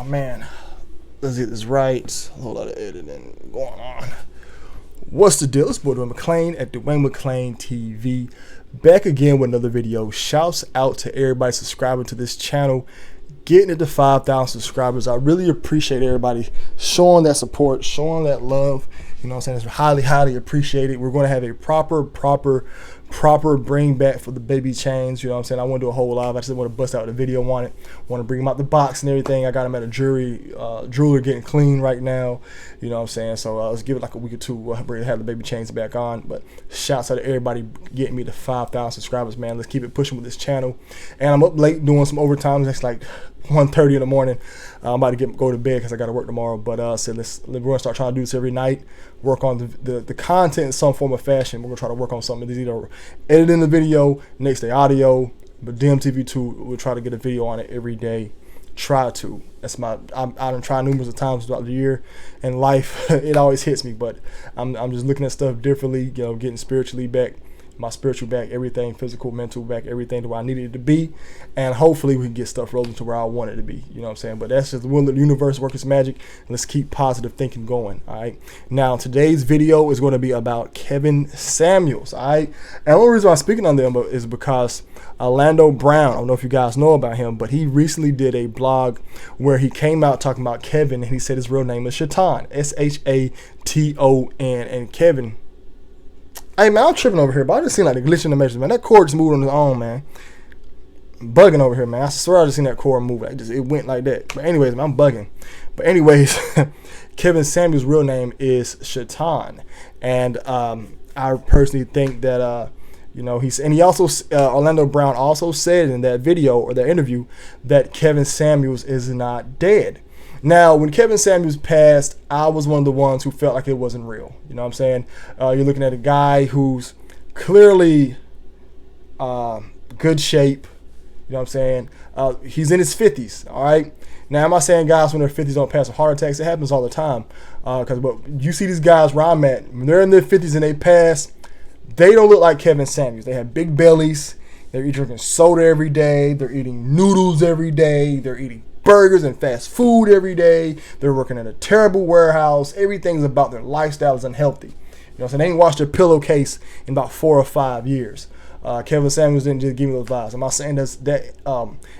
Man, let's get this right. A whole lot of editing going on. What's the deal? It's boy Dwayne McClain at Dwayne McClain TV. Back again with another video. Shouts out to everybody subscribing to this channel. Getting it to 5,000 subscribers. I really appreciate everybody showing that support, showing that love. You know what I'm saying? It's highly appreciated. We're going to have a proper bring back for the baby chains. You know what I'm saying? I want to do a whole live. I just want to bust out the video on it. Want to bring them out the box and everything. I got them at a jeweler getting clean right now. You know what I'm saying? So let's give it like a week or two. We'll have the baby chains back on. But shouts out to everybody getting me to 5,000 subscribers, man. Let's keep it pushing with this channel. And I'm up late doing some overtime. It's like 1:30 in the morning. I'm about to go to bed because I got to work tomorrow. But so we're going to start trying to do this every night. Work on the content in some form of fashion. We're going to try to work on something. It's either editing the video, next day audio, but DMTV2, we'll try to get a video on it every day. Try to. That's I've tried numerous of times throughout the year. And life, it always hits me. But I'm just looking at stuff differently, you know, getting spiritually back. My spiritual back, everything, physical, mental back, everything to where I needed it to be, and hopefully we can get stuff rolling to where I want it to be. You know what I'm saying? But that's just the will of the universe, work its magic, and let's keep positive thinking going. All right. Now today's video is going to be about Kevin Samuels. All right. And the only reason I'm speaking on them is because Orlando Brown, I don't know if you guys know about him, but he recently did a blog where he came out talking about Kevin, and he said his real name is Shatan, S-H-A-T-O-N, and Kevin. Hey man, I'm tripping over here, but I just seen like the glitch in the measures, man. That cord just moved on its own, man. I'm bugging over here, man. I swear I just seen that cord move. It went like that. But anyways, man, I'm bugging. But anyways, Kevin Samuels' real name is Shatan, and I personally think that you know, he also Orlando Brown also said in that video or that interview that Kevin Samuels is not dead. Now, when Kevin Samuels passed, I was one of the ones who felt like it wasn't real. You know what I'm saying? You're looking at a guy who's clearly good shape. You know what I'm saying? He's in his 50s, all right? Now, am I saying guys when they're 50s don't pass with heart attacks? It happens all the time. But you see these guys where I'm at, when they're in their 50s and they pass, they don't look like Kevin Samuels. They have big bellies. They're drinking soda every day. They're eating noodles every day. They're eating burgers and fast food every day. They're working at a terrible warehouse. Everything's about their lifestyle is unhealthy. You know what I'm saying? They ain't washed their pillowcase in about 4 or 5 years. Kevin Samuels didn't just give me those vibes. Am I saying that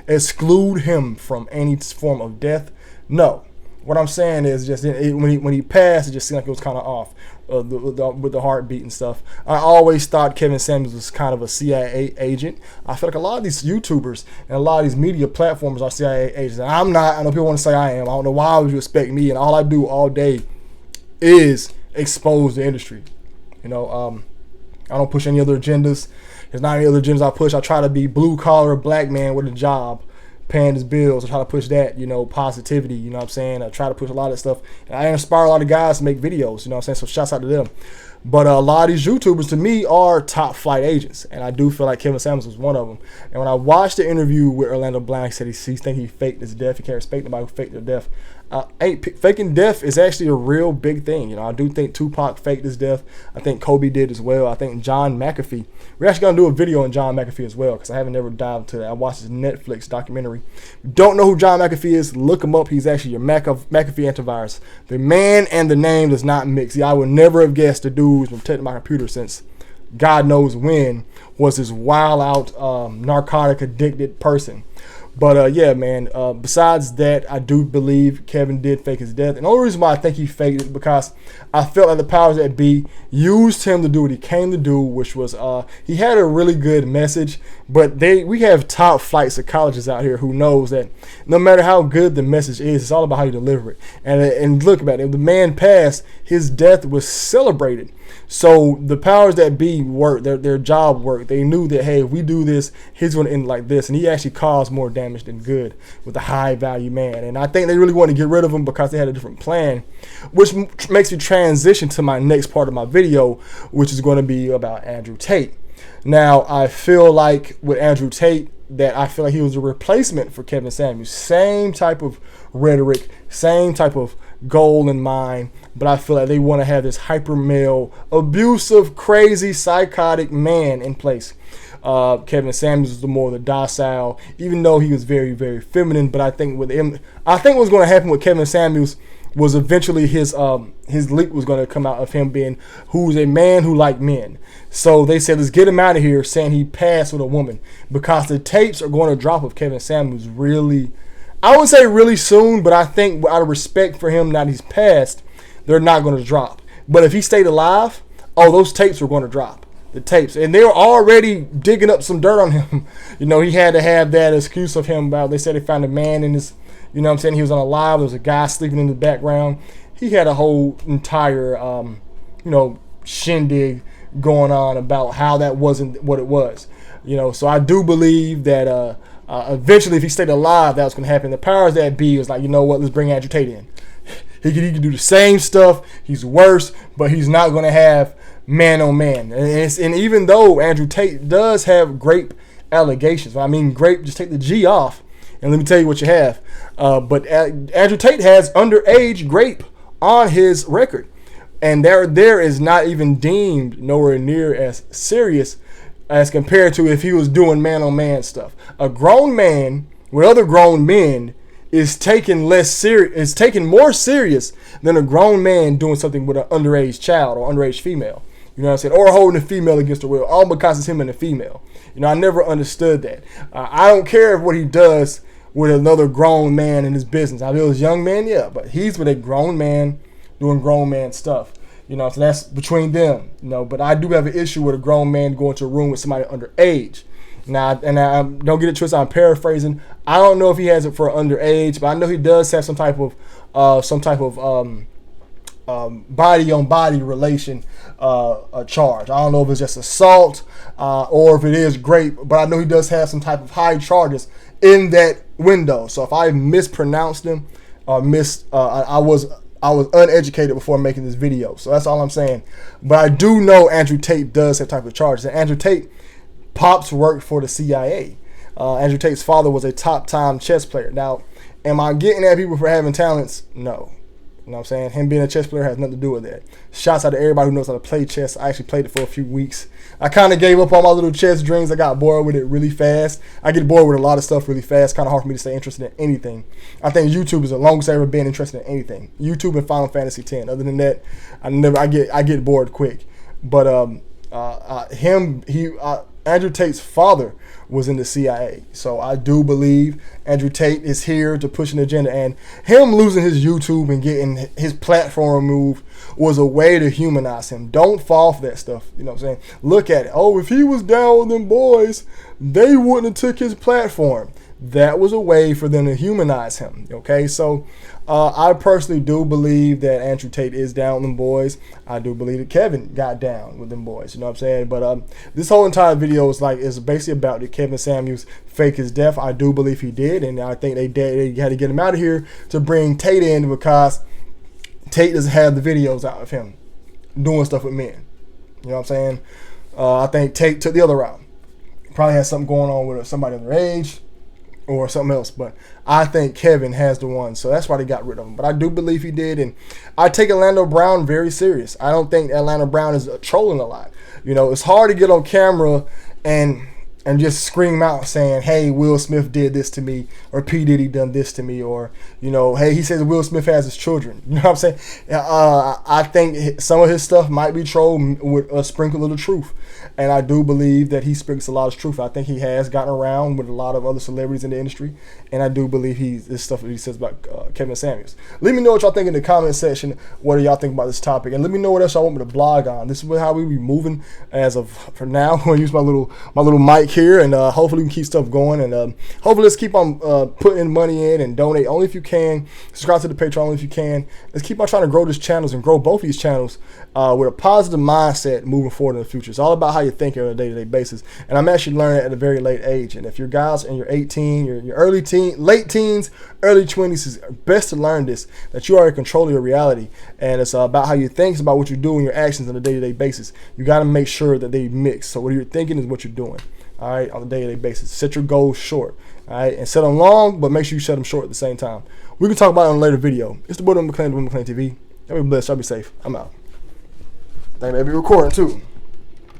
exclude him from any form of death? No. What I'm saying is just when he passed, it just seemed like it was kind of off with the heartbeat and stuff. I always thought Kevin Samuels was kind of a CIA agent. I feel like a lot of these YouTubers and a lot of these media platforms are CIA agents. And I'm not. I know people want to say I am. I don't know why would you expect me. And all I do all day is expose the industry. You know, I don't push any other agendas. There's not any other agendas I push. I try to be blue collar black man with a job, paying his bills. I try to push that, you know, positivity, you know what I'm saying? I try to push a lot of stuff. And I inspire a lot of guys to make videos, you know what I'm saying? So shouts out to them. But a lot of these YouTubers, to me, are top flight agents. And I do feel like Kevin Samuels was one of them. And when I watched the interview with Orlando Brown, he said he think he faked his death. He can't respect nobody who faked their death. Faking death is actually a real big thing. You know, I do think Tupac faked his death. I think Kobe did as well. I think John McAfee. We're actually going to do a video on John McAfee as well because I haven't ever dived into that. I watched his Netflix documentary. Don't know who John McAfee is? Look him up. He's actually your McAfee antivirus. The man and the name does not mix. See, I would never have guessed the dude who's been protecting my computer since God knows when was this wild out narcotic addicted person. But yeah, man, besides that, I do believe Kevin did fake his death. And the only reason why I think he faked it is because I felt like the powers that be used him to do what he came to do, which was he had a really good message. But we have top flight psychologists out here who knows that no matter how good the message is, it's all about how you deliver it. And look about it. If the man passed, his death was celebrated. So the powers that be worked, their job worked. They knew that, hey, if we do this, he's going to end like this. And he actually caused more damage than good with a high value man. And I think they really wanted to get rid of him because they had a different plan, which makes me transition to my next part of my video, which is going to be about Andrew Tate. Now, I feel like with Andrew Tate, that I feel like he was a replacement for Kevin Samuels. Same type of rhetoric, same type of goal in mind, but I feel like they want to have this hyper male, abusive, crazy, psychotic man in place. Kevin Samuels is the more the docile, even though he was very, very feminine. But I think with him, I think what's going to happen with Kevin Samuels was eventually his leak was going to come out of him being who's a man who liked men. So they said, let's get him out of here, saying he passed with a woman, because the tapes are going to drop of Kevin Samuels really, I wouldn't say really soon, but I think out of respect for him, now that he's passed, they're not going to drop. But if he stayed alive, those tapes were going to drop. The tapes. And they were already digging up some dirt on him. You know, he had to have that excuse of him about, they said they found a man in his, you know what I'm saying, he was unalive. There was a guy sleeping in the background. He had a whole entire, shindig going on about how that wasn't what it was. You know, so I do believe that eventually if he stayed alive, that was going to happen. The powers that be was like, you know what, let's bring Andrew Tate in. He can do the same stuff. He's worse, but he's not going to have man on man. And even though Andrew Tate does have grape allegations, I mean grape, just take the G off, and let me tell you what you have. But Andrew Tate has underage grape on his record, and there is not even deemed nowhere near as serious as compared to if he was doing man on man stuff. A grown man with other grown men is taken more serious than a grown man doing something with an underage child or underage female. You know what I'm saying? Or holding a female against her will, all because it's him and a female. You know, I never understood that. I don't care what he does with another grown man in his business. I mean, it was young man, yeah, but he's with a grown man doing grown man stuff. You know, so that's between them. You know, but I do have an issue with a grown man going to a room with somebody underage. Now, and I don't get it twisted, I'm paraphrasing. I don't know if he has it for underage, but I know he does have some type of body on body relation charge. I don't know if it's just assault or if it is grape, but I know he does have some type of high charges in that window. So if I mispronounced them or I was uneducated before making this video. So that's all I'm saying. But I do know Andrew Tate does have type of charges. And Andrew Tate pops worked for the CIA. Andrew Tate's father was a top-time chess player. Now, am I getting at people for having talents? No. You know what I'm saying? Him being a chess player has nothing to do with that. Shouts out to everybody who knows how to play chess. I actually played it for a few weeks. I kind of gave up on my little chess dreams. I got bored with it really fast. I get bored with a lot of stuff really fast. Kind of hard for me to stay interested in anything. I think YouTube is the longest I've ever been interested in anything. YouTube and Final Fantasy X. Other than that, I get bored quick. But Andrew Tate's father was in the CIA. So I do believe Andrew Tate is here to push an agenda, and him losing his YouTube and getting his platform removed was a way to humanize him. Don't fall for that stuff. You know what I'm saying? Look at it. Oh, if he was down with them boys, they wouldn't have took his platform. That was a way for them to humanize him. Okay, so I personally do believe that Andrew Tate is down with them boys. I do believe that Kevin got down with them boys. You know what I'm saying? But this whole entire video is basically about did Kevin Samuels fake his death. I do believe he did, and I think they had to get him out of here to bring Tate in because Tate doesn't have the videos out of him doing stuff with men. You know what I'm saying? I think Tate took the other route. Probably has something going on with somebody underage or something else, but I think Kevin has the one, so that's why they got rid of him. But I do believe he did, and I take Orlando Brown very serious. I don't think Orlando Brown is trolling a lot. You know, it's hard to get on camera and just scream out saying, hey, Will Smith did this to me, or P. Diddy done this to me, or, you know, hey, he says Will Smith has his children. You know what I'm saying? I think some of his stuff might be trolled with a sprinkle of the truth. And I do believe that he sprinkles a lot of truth. I think he has gotten around with a lot of other celebrities in the industry. And I do believe this stuff that he says about Kevin Samuels. Let me know what y'all think in the comment section. What do y'all think about this topic? And let me know what else y'all want me to blog on. This is how we be moving as of for now. I'm going to use my little mic here. And hopefully we can keep stuff going. And hopefully let's keep on putting money in and donate only if you can. Subscribe to the Patreon only if you can. Let's keep on trying to grow these channels and grow both these channels with a positive mindset moving forward in the future. It's all about how you think on a day-to-day basis, and I'm actually learning at a very late age. And if you're guys in your 18, your late teens, early 20s, it's best to learn this, that you are in control of your reality, and it's about how you think, it's about what you do and your actions on a day-to-day basis. You got to make sure that they mix. So what you're thinking is what you're doing. all right, on a day-to-day basis. Set your goals short, all right, and set them long, but make sure you set them short at the same time. We can talk about it in a later video. It's the boy McClain, McClain TV. Y'all be blessed. Y'all be safe. I'm out. Think they be recording too.